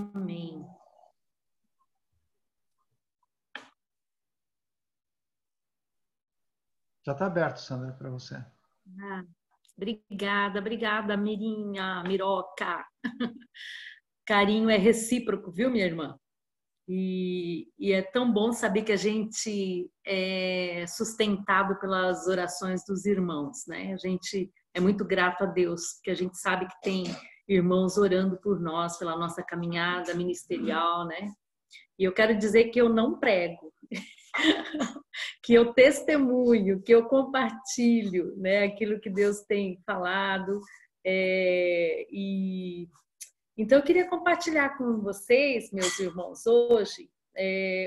Amém. Já está aberto, Sandra, para você. Obrigada, Mirinha, Miroca. Carinho é recíproco, viu, minha irmã? E é tão bom saber que a gente é sustentado pelas orações dos irmãos, né? A gente é muito grato a Deus, porque a gente sabe que tem irmãos orando por nós, pela nossa caminhada ministerial, né? E eu quero dizer que eu não prego, que eu testemunho, que eu compartilho, né, aquilo que Deus tem falado. Então, eu queria compartilhar com vocês, meus irmãos, hoje,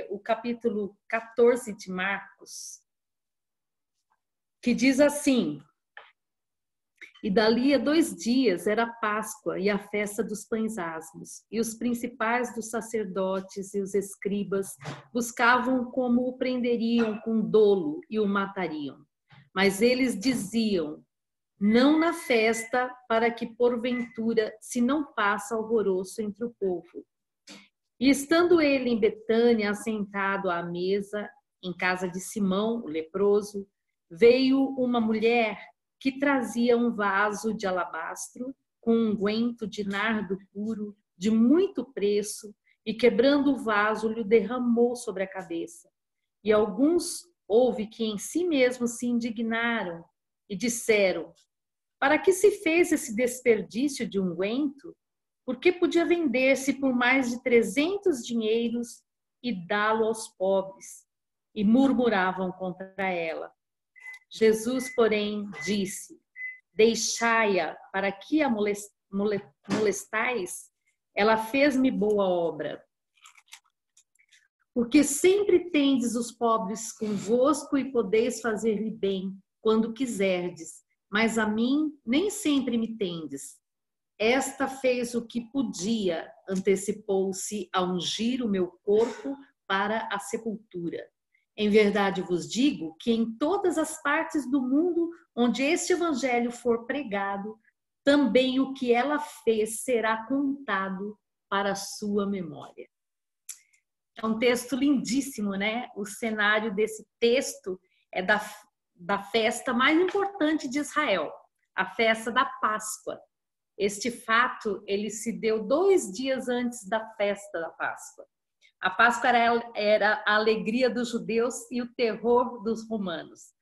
o capítulo 14 de Marcos, que diz assim: E dali a 2 dias era a Páscoa e a festa dos pães asmos, e os principais dos sacerdotes e os escribas buscavam como o prenderiam com dolo e o matariam. Mas eles diziam: não na festa, para que porventura se não faça alvoroço entre o povo. E estando ele em Betânia, assentado à mesa, em casa de Simão, o leproso, veio uma mulher que trazia um vaso de alabastro com um unguento de nardo puro, de muito preço, e quebrando o vaso, lhe derramou sobre a cabeça. E alguns houve que em si mesmos se indignaram e disseram: para que se fez esse desperdício de unguento? Porque podia vender-se por mais de 300 dinheiros e dá-lo aos pobres. E murmuravam contra ela. Jesus, porém, disse: deixai-a, para que a molestais? Ela fez-me boa obra. Porque sempre tendes os pobres convosco e podeis fazer-lhe bem, quando quiserdes, mas a mim nem sempre me tendes. Esta fez o que podia, antecipou-se a ungir o meu corpo para a sepultura. Em verdade vos digo que em todas as partes do mundo onde este evangelho for pregado, também o que ela fez será contado para a sua memória. É um texto lindíssimo, né? O cenário desse texto é da festa mais importante de Israel, a festa da Páscoa. Este fato, ele se deu 2 dias antes da festa da Páscoa. A Páscoa era a alegria dos judeus e o terror dos romanos.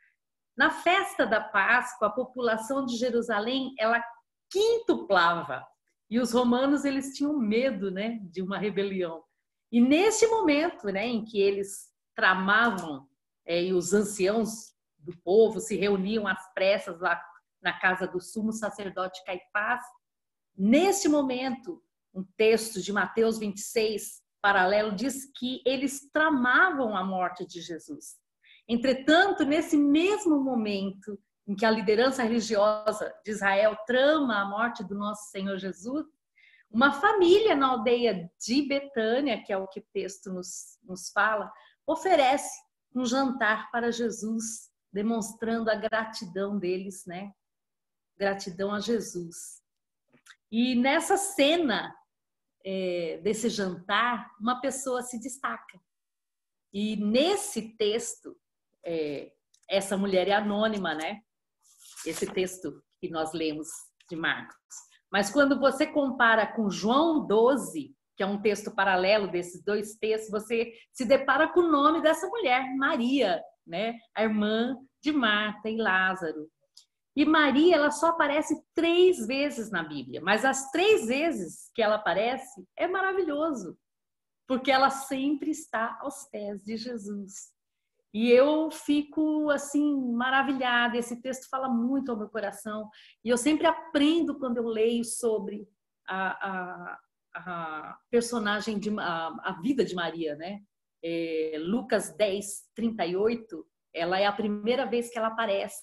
Na festa da Páscoa, a população de Jerusalém, ela quintuplava. E os romanos, eles tinham medo, né, de uma rebelião. E nesse momento, né, em que eles tramavam, e os anciãos do povo se reuniam às pressas lá na casa do sumo sacerdote Caifás, nesse momento, um texto de Mateus 26, paralelo, diz que eles tramavam a morte de Jesus. Entretanto, nesse mesmo momento em que a liderança religiosa de Israel trama a morte do nosso Senhor Jesus, uma família na aldeia de Betânia, que é o que o texto nos fala, oferece um jantar para Jesus, demonstrando a gratidão deles, né? Gratidão a Jesus. E nessa cena desse jantar, uma pessoa se destaca. E nesse texto, essa mulher é anônima, né? Esse texto que nós lemos de Marcos. Mas quando você compara com João 12, que é um texto paralelo desses 2 textos, você se depara com o nome dessa mulher, Maria, né? A irmã de Marta e Lázaro. E Maria, ela só aparece 3 vezes na Bíblia, mas as 3 vezes que ela aparece é maravilhoso, porque ela sempre está aos pés de Jesus. E eu fico assim maravilhada, esse texto fala muito ao meu coração, e eu sempre aprendo quando eu leio sobre a personagem, a vida de Maria, né? Lucas 10, 38, ela é a primeira vez que ela aparece.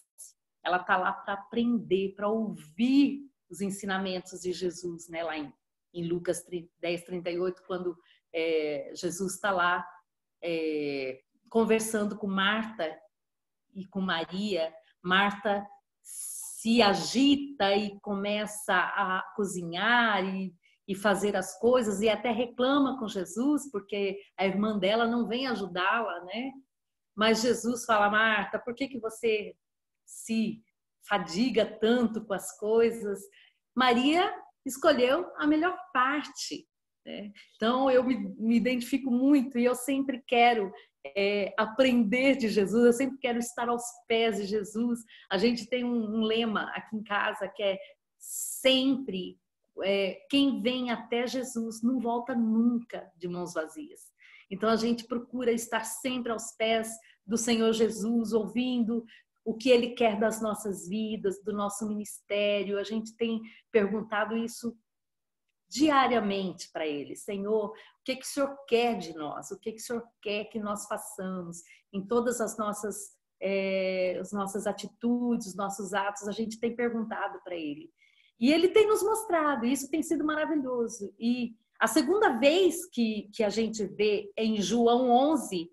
Ela está lá para aprender, para ouvir os ensinamentos de Jesus, né? Lá em Lucas 10, 38, quando Jesus está lá conversando com Marta e com Maria. Marta se agita e começa a cozinhar e fazer as coisas, e até reclama com Jesus, porque a irmã dela não vem ajudá-la, né? Mas Jesus fala: Marta, por que você se fadiga tanto com as coisas? Maria escolheu a melhor parte, né? Então eu me identifico muito e eu sempre quero aprender de Jesus, eu sempre quero estar aos pés de Jesus. A gente tem um lema aqui em casa que é sempre quem vem até Jesus não volta nunca de mãos vazias. Então a gente procura estar sempre aos pés do Senhor Jesus, ouvindo o que Ele quer das nossas vidas, do nosso ministério. A gente tem perguntado isso diariamente para Ele: Senhor, o que o Senhor quer de nós? O que o Senhor quer que nós façamos? Em todas as nossas atitudes, os nossos atos, a gente tem perguntado para Ele. E Ele tem nos mostrado, e isso tem sido maravilhoso. E a segunda vez que a gente vê em João 11,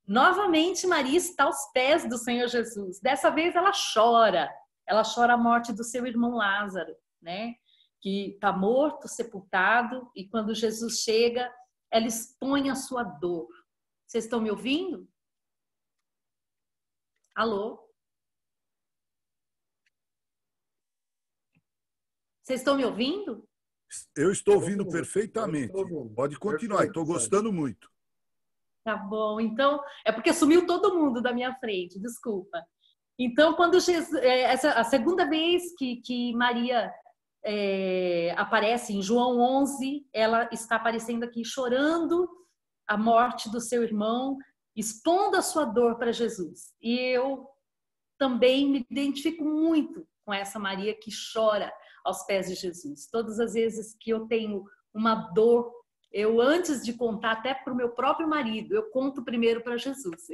novamente Maria está aos pés do Senhor Jesus. Dessa vez ela chora a morte do seu irmão Lázaro, né? Que está morto, sepultado, e quando Jesus chega, ela expõe a sua dor. Vocês estão me ouvindo? Alô? Vocês estão me ouvindo? Eu estou ouvindo perfeitamente. Pode continuar, estou gostando muito. Tá bom, então, é porque sumiu todo mundo da minha frente, desculpa. Então, quando Jesus, a segunda vez que Maria aparece em João 11, ela está aparecendo aqui chorando a morte do seu irmão, expondo a sua dor para Jesus. E eu também me identifico muito com essa Maria que chora aos pés de Jesus. Todas as vezes que eu tenho uma dor, eu, antes de contar até para o meu próprio marido, eu conto primeiro para Jesus.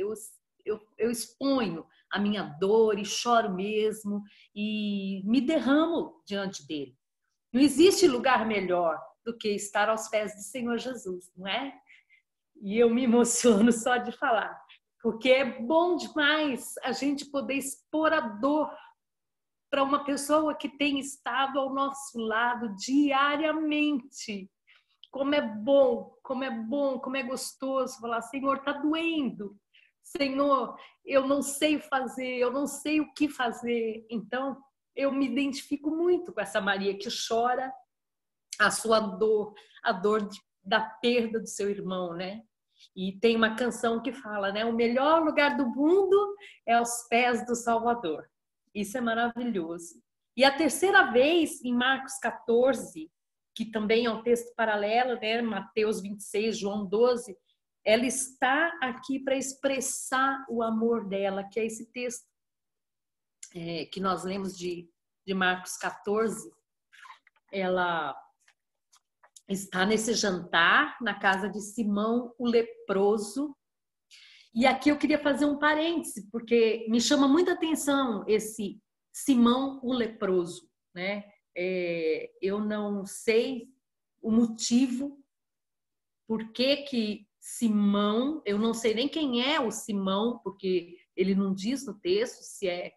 Eu exponho a minha dor e choro mesmo e me derramo diante dele. Não existe lugar melhor do que estar aos pés do Senhor Jesus, não é? E eu me emociono só de falar, porque é bom demais a gente poder expor a dor para uma pessoa que tem estado ao nosso lado diariamente. Como é bom, como é bom, como é gostoso falar: Senhor, está doendo. Senhor, eu não sei fazer, eu não sei o que fazer. Então, eu me identifico muito com essa Maria que chora a sua dor, a dor da perda do seu irmão, né? E tem uma canção que fala, né? O melhor lugar do mundo é aos pés do Salvador. Isso é maravilhoso. E a terceira vez, em Marcos 14, que também é um texto paralelo, né? Mateus 26, João 12, ela está aqui para expressar o amor dela, que é esse texto que nós lemos de Marcos 14. Ela está nesse jantar na casa de Simão o leproso. E aqui eu queria fazer um parêntese, porque me chama muita atenção esse Simão o leproso, né? Eu não sei o motivo, por que Simão, eu não sei nem quem é o Simão, porque ele não diz no texto se é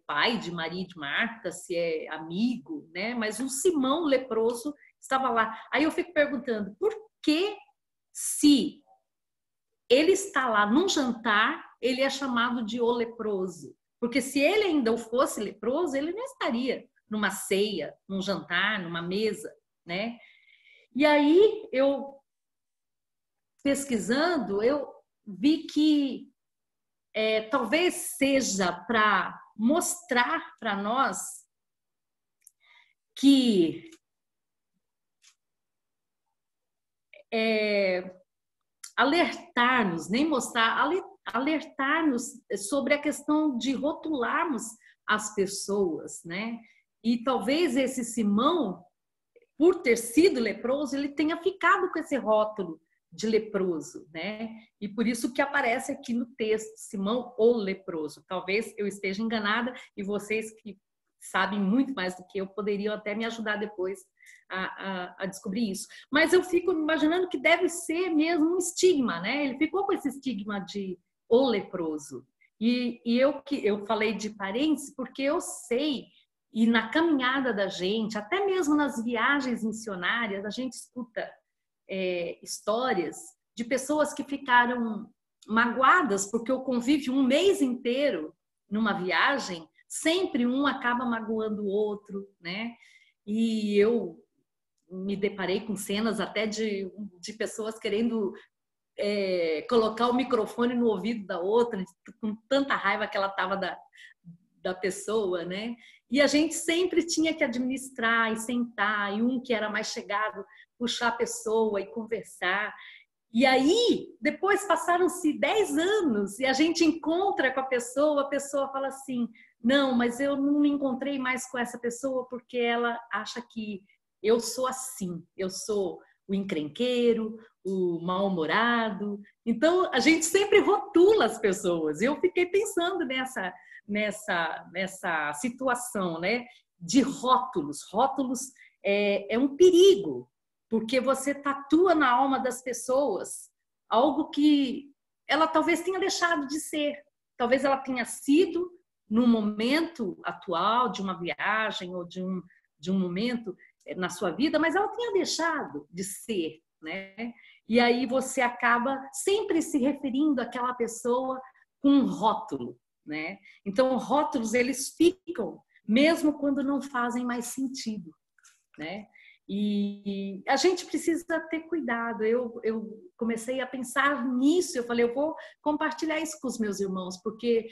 pai de Maria e de Marta, se é amigo, né? Mas um Simão leproso estava lá. Aí eu fico perguntando, por que se ele está lá num jantar, ele é chamado de o leproso? Porque se ele ainda fosse leproso, ele não estaria numa ceia, num jantar, numa mesa, né? E aí, eu pesquisando, eu vi que talvez seja para mostrar para nós que alertar-nos, nem mostrar, alertar-nos sobre a questão de rotularmos as pessoas, né? E talvez esse Simão, por ter sido leproso, ele tenha ficado com esse rótulo de leproso, né? E por isso que aparece aqui no texto, Simão o leproso. Talvez eu esteja enganada e vocês que sabem muito mais do que eu poderiam até me ajudar depois a descobrir isso. Mas eu fico imaginando que deve ser mesmo um estigma, né? Ele ficou com esse estigma de o leproso. E eu falei de parênteses porque eu sei E na caminhada da gente, até mesmo nas viagens missionárias, a gente escuta histórias de pessoas que ficaram magoadas porque o convívio um mês inteiro numa viagem, sempre um acaba magoando o outro, né? E eu me deparei com cenas até de pessoas querendo colocar o microfone no ouvido da outra, com tanta raiva que ela estava da pessoa, né? E a gente sempre tinha que administrar e sentar, e um que era mais chegado, puxar a pessoa e conversar. E aí, depois passaram-se 10 anos e a gente encontra com a pessoa fala assim, não, mas eu não me encontrei mais com essa pessoa porque ela acha que eu sou assim, eu sou o encrenqueiro, o mal-humorado. Então, a gente sempre rotula as pessoas. Eu fiquei pensando nessa situação, né, de rótulos. Rótulos é um perigo, porque você tatua na alma das pessoas algo que ela talvez tenha deixado de ser. Talvez ela tenha sido no momento atual de uma viagem ou de um momento na sua vida, mas ela tenha deixado de ser, né? E aí você acaba sempre se referindo àquela pessoa com um rótulo, né? Então, rótulos, eles ficam mesmo quando não fazem mais sentido, né? E a gente precisa ter cuidado. Eu comecei a pensar nisso, eu falei, eu vou compartilhar isso com os meus irmãos, porque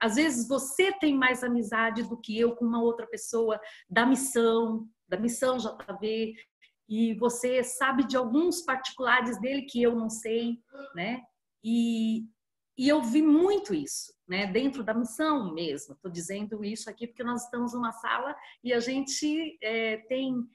às vezes você tem mais amizade do que eu com uma outra pessoa da missão JV, e você sabe de alguns particulares dele que eu não sei, né? E eu vi muito isso, né? Dentro da missão mesmo. Estou dizendo isso aqui porque nós estamos numa sala e a gente tem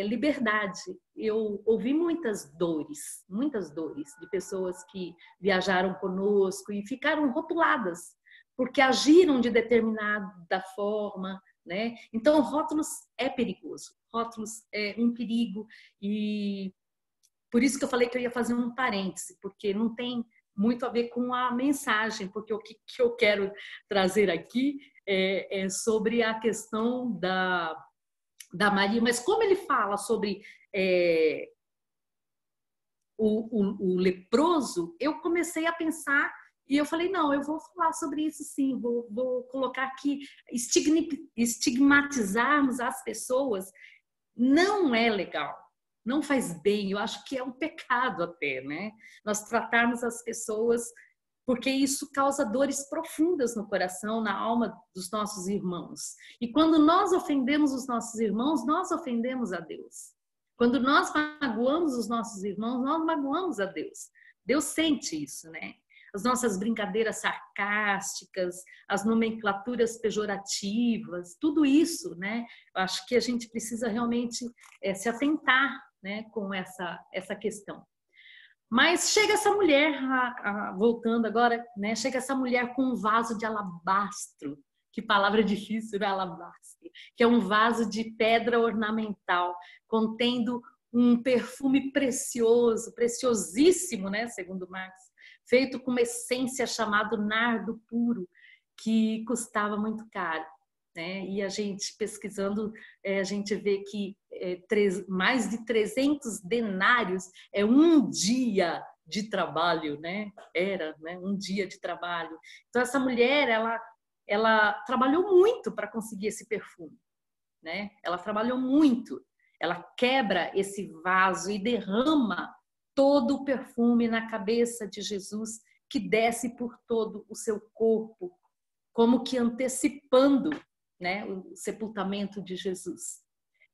liberdade. Eu ouvi muitas dores de pessoas que viajaram conosco e ficaram rotuladas porque agiram de determinada forma, né? Então, rótulos é perigoso, rótulos é um perigo, e por isso que eu falei que eu ia fazer um parêntese, porque não tem muito a ver com a mensagem, porque o que eu quero trazer aqui é sobre a questão da Maria, mas como ele fala sobre o leproso, eu comecei a pensar e eu falei, não, eu vou falar sobre isso sim, vou colocar aqui, estigmatizarmos as pessoas não é legal, não faz bem, eu acho que é um pecado até, né? Nós tratarmos as pessoas, porque isso causa dores profundas no coração, na alma dos nossos irmãos. E quando nós ofendemos os nossos irmãos, nós ofendemos a Deus. Quando nós magoamos os nossos irmãos, nós magoamos a Deus. Deus sente isso, né? As nossas brincadeiras sarcásticas, as nomenclaturas pejorativas, tudo isso, né? Eu acho que a gente precisa realmente se atentar, né, com essa questão. Mas chega essa mulher, voltando agora, né? Chega essa mulher com um vaso de alabastro. Que palavra difícil, né? Alabastro. Que é um vaso de pedra ornamental, contendo um perfume precioso, preciosíssimo, né? Segundo Marx, feito com uma essência chamada nardo puro, que custava muito caro, né? E a gente pesquisando, a gente vê que mais de 300 denários é um dia de trabalho, né? Era, né? Um dia de trabalho. Então essa mulher, ela trabalhou muito para conseguir esse perfume, né? Ela trabalhou muito. Ela quebra esse vaso e derrama todo o perfume na cabeça de Jesus, que desce por todo o seu corpo, como que antecipando, né, o sepultamento de Jesus.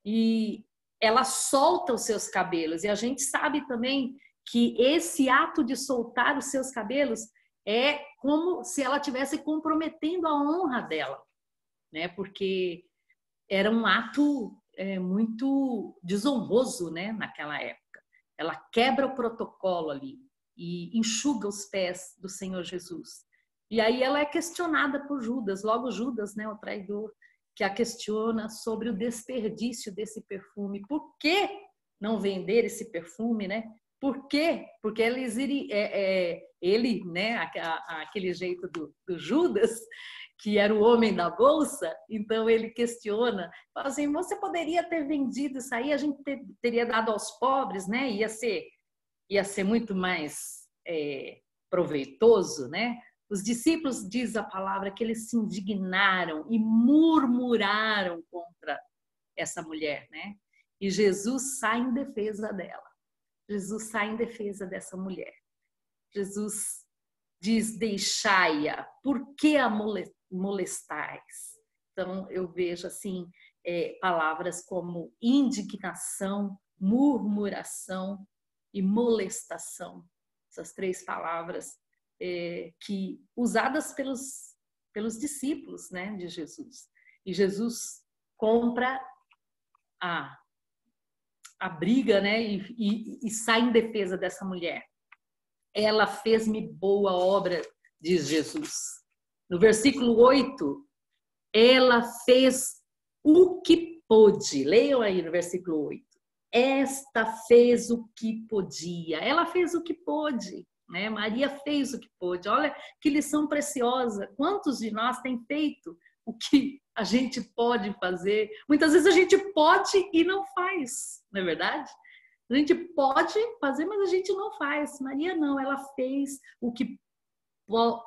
E ela solta os seus cabelos, e a gente sabe também que esse ato de soltar os seus cabelos é como se ela estivesse comprometendo a honra dela, né, porque era um ato muito desonroso, né, naquela época. Ela quebra o protocolo ali e enxuga os pés do Senhor Jesus. E aí ela é questionada por Judas, logo Judas, né, o traidor, que a questiona sobre o desperdício desse perfume. Por que não vender esse perfume, né? Por quê? Porque ele, né, aquele jeito do Judas, que era o homem da bolsa, então ele questiona, fala assim, você poderia ter vendido isso aí, a gente teria dado aos pobres, né? Ia ser muito mais proveitoso, né? Os discípulos, diz a palavra, que eles se indignaram e murmuraram contra essa mulher, né? E Jesus sai em defesa dela. Jesus sai em defesa dessa mulher. Jesus diz, deixai-a, por que a molestais? Então, eu vejo assim, palavras como indignação, murmuração e molestação. Essas três palavras que usadas pelos discípulos, né, de Jesus. E Jesus compra a briga, né, e sai em defesa dessa mulher. Ela fez-me boa obra, diz Jesus. No versículo 8, ela fez o que pôde. Leiam aí no versículo 8. Esta fez o que podia. Ela fez o que pôde, né? Maria fez o que pôde. Olha que lição preciosa. Quantos de nós têm feito o que a gente pode fazer? Muitas vezes a gente pode e não faz, não é verdade? A gente pode fazer, mas a gente não faz. Maria não, ela fez o que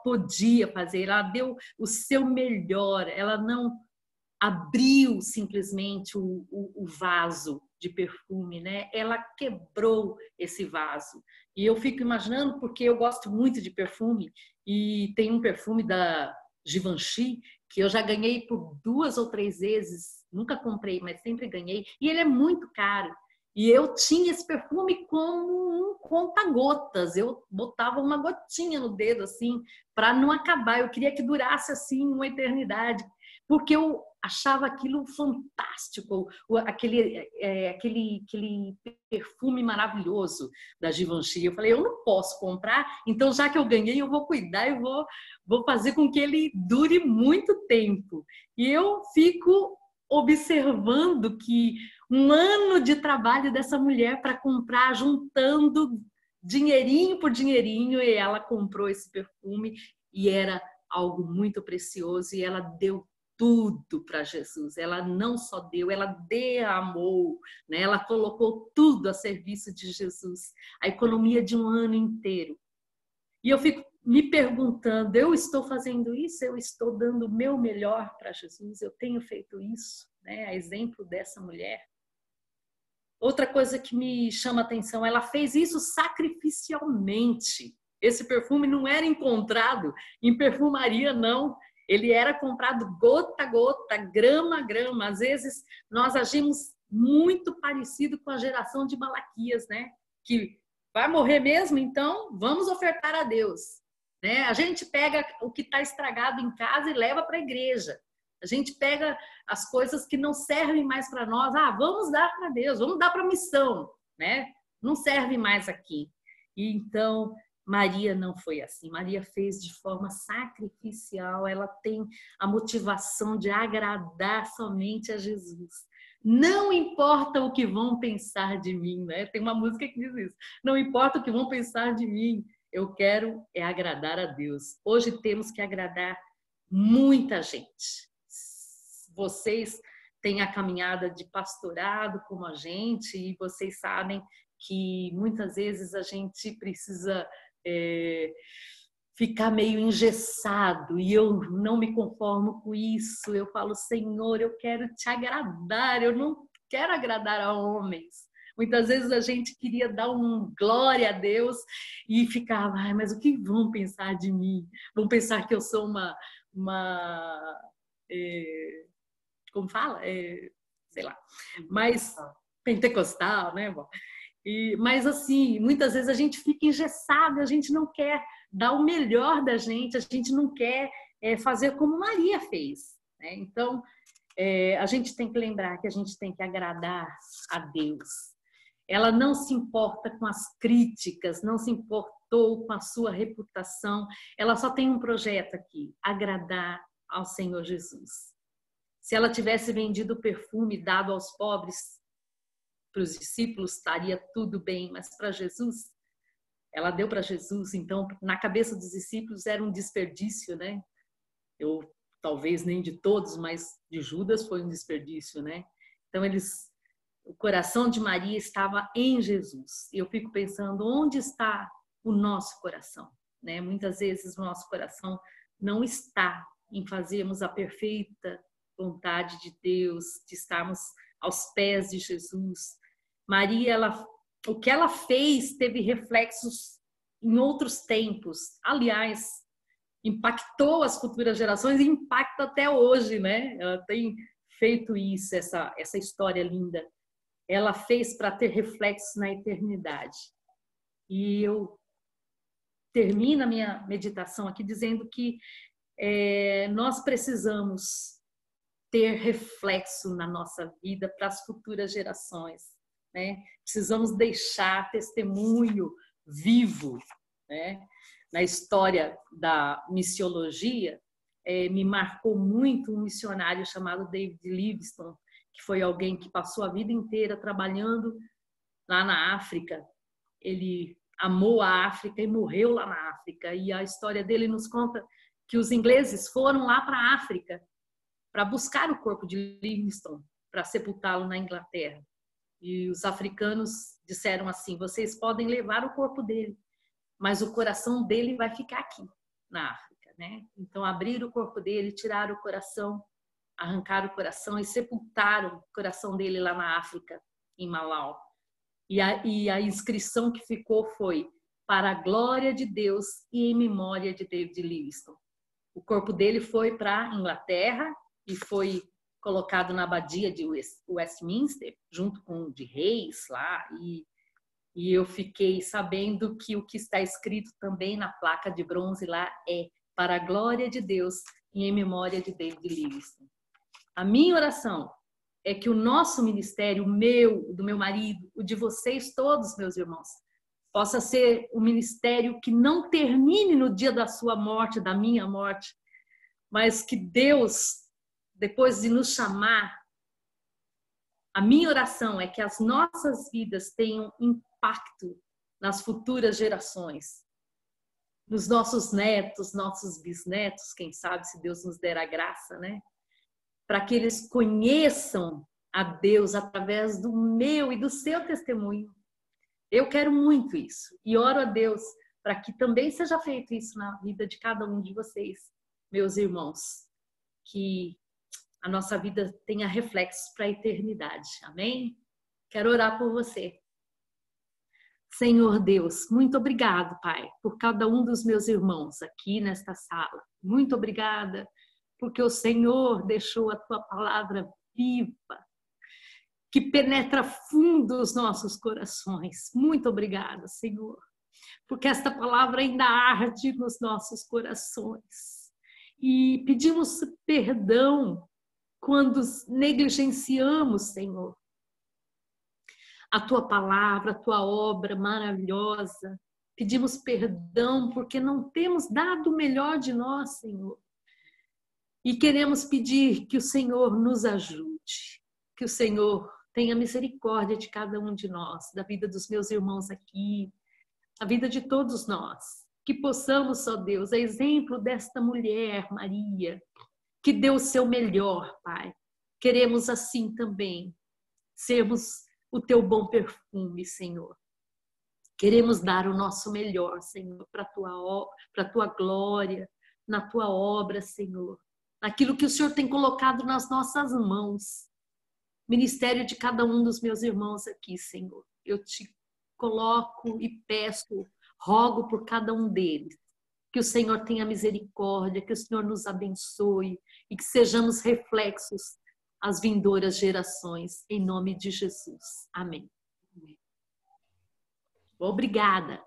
podia fazer, ela deu o seu melhor, ela não abriu simplesmente o vaso de perfume, né? Ela quebrou esse vaso. E eu fico imaginando, porque eu gosto muito de perfume, e tem um perfume da Givenchy que eu já ganhei por 2 ou 3 vezes, nunca comprei, mas sempre ganhei, e ele é muito caro. E eu tinha esse perfume como um conta-gotas. Eu botava uma gotinha no dedo, assim, para não acabar. Eu queria que durasse, assim, uma eternidade. Porque eu achava aquilo fantástico. Aquele perfume maravilhoso da Givenchy. Eu falei, eu não posso comprar, então já que eu ganhei, eu vou cuidar e vou fazer com que ele dure muito tempo. E eu fico observando que um ano de trabalho dessa mulher para comprar, juntando dinheirinho por dinheirinho, e ela comprou esse perfume e era algo muito precioso e ela deu tudo para Jesus. Ela não só deu, ela derramou, né? Ela colocou tudo a serviço de Jesus, a economia de um ano inteiro. E eu fico me perguntando, eu estou fazendo isso? Eu estou dando o meu melhor para Jesus? Eu tenho feito isso, né? A exemplo dessa mulher. Outra coisa que me chama a atenção, ela fez isso sacrificialmente. Esse perfume não era encontrado em perfumaria, não. Ele era comprado gota a gota, grama a grama. Às vezes, nós agimos muito parecido com a geração de Malaquias, né? Que vai morrer mesmo, então vamos ofertar a Deus. Né? A gente pega o que está estragado em casa e leva para a igreja. A gente pega as coisas que não servem mais para nós. Vamos dar para Deus, vamos dar para a missão, né? Não serve mais aqui. E então, Maria não foi assim. Maria fez de forma sacrificial. Ela tem a motivação de agradar somente a Jesus. Não importa o que vão pensar de mim, né? Tem uma música que diz isso. Não importa o que vão pensar de mim. Eu quero agradar a Deus. Hoje temos que agradar muita gente. Vocês têm a caminhada de pastorado como a gente e vocês sabem que muitas vezes a gente precisa ficar meio engessado e eu não me conformo com isso. Eu falo, Senhor, eu quero te agradar, eu não quero agradar a homens. Muitas vezes a gente queria dar glória a Deus e ficava, mas o que vão pensar de mim? Vão pensar que eu sou uma como fala? Sei lá, mais pentecostal, né? Mas assim, muitas vezes a gente fica engessado, a gente não quer dar o melhor da gente, a gente não quer fazer como Maria fez. Né? Então, a gente tem que lembrar que a gente tem que agradar a Deus. Ela não se importa com as críticas, não se importou com a sua reputação, ela só tem um projeto aqui, agradar ao Senhor Jesus. Se ela tivesse vendido o perfume dado aos pobres, para os discípulos, estaria tudo bem, mas para Jesus, ela deu para Jesus, então, na cabeça dos discípulos era um desperdício, né? Eu talvez nem de todos, mas de Judas foi um desperdício, né? Então o coração de Maria estava em Jesus. E eu fico pensando, onde está o nosso coração, né? Muitas vezes o nosso coração não está em fazermos a perfeita vontade de Deus, de estarmos aos pés de Jesus. Maria, o que ela fez teve reflexos em outros tempos. Aliás, impactou as futuras gerações e impacta até hoje, né? Ela tem feito isso, essa história linda. Ela fez para ter reflexos na eternidade. E eu termino a minha meditação aqui dizendo que nós precisamos ter reflexo na nossa vida para as futuras gerações, né? Precisamos deixar testemunho vivo, né? Na história da missiologia, me marcou muito um missionário chamado David Livingstone, que foi alguém que passou a vida inteira trabalhando lá na África. Ele amou a África e morreu lá na África. E a história dele nos conta que os ingleses foram lá para a África para buscar o corpo de Livingstone, para sepultá-lo na Inglaterra. E os africanos disseram assim: vocês podem levar o corpo dele, mas o coração dele vai ficar aqui na África, né? Então abriram o corpo dele, tiraram o coração, arrancaram o coração e sepultaram o coração dele lá na África, em Malau. E a inscrição que ficou foi: para a glória de Deus e em memória de David Livingstone. O corpo dele foi para a Inglaterra e foi colocado na abadia de Westminster, junto com o de reis lá. E eu fiquei sabendo que o que está escrito também na placa de bronze lá é: para a glória de Deus e em memória de David Livingstone. A minha oração é que o nosso ministério, o meu, do meu marido, o de vocês todos, meus irmãos, possa ser um ministério que não termine no dia da sua morte, da minha morte, mas que Deus, depois de nos chamar, a minha oração é que as nossas vidas tenham impacto nas futuras gerações, nos nossos netos, nossos bisnetos, quem sabe, se Deus nos der a graça, né? Para que eles conheçam a Deus através do meu e do seu testemunho. Eu quero muito isso e oro a Deus para que também seja feito isso na vida de cada um de vocês, meus irmãos, que a nossa vida tenha reflexos para a eternidade. Amém? Quero orar por você. Senhor Deus, muito obrigado, Pai, por cada um dos meus irmãos aqui nesta sala. Muito obrigada, porque o Senhor deixou a tua palavra viva, que penetra fundo os nossos corações. Muito obrigada, Senhor, porque esta palavra ainda arde nos nossos corações. E pedimos perdão quando negligenciamos, Senhor, a tua palavra, a tua obra maravilhosa. Pedimos perdão porque não temos dado o melhor de nós, Senhor. E queremos pedir que o Senhor nos ajude, que o Senhor tenha misericórdia de cada um de nós, da vida dos meus irmãos aqui, a vida de todos nós. Que possamos, ó Deus, a exemplo desta mulher, Maria, que deu o seu melhor, Pai. Queremos assim também sermos o teu bom perfume, Senhor. Queremos dar o nosso melhor, Senhor, para a tua glória, na tua obra, Senhor. Naquilo que o Senhor tem colocado nas nossas mãos. Ministério de cada um dos meus irmãos aqui, Senhor. Eu te coloco e peço, rogo por cada um deles. Que o Senhor tenha misericórdia, que o Senhor nos abençoe e que sejamos reflexos às vindouras gerações. Em nome de Jesus. Amém. Obrigada.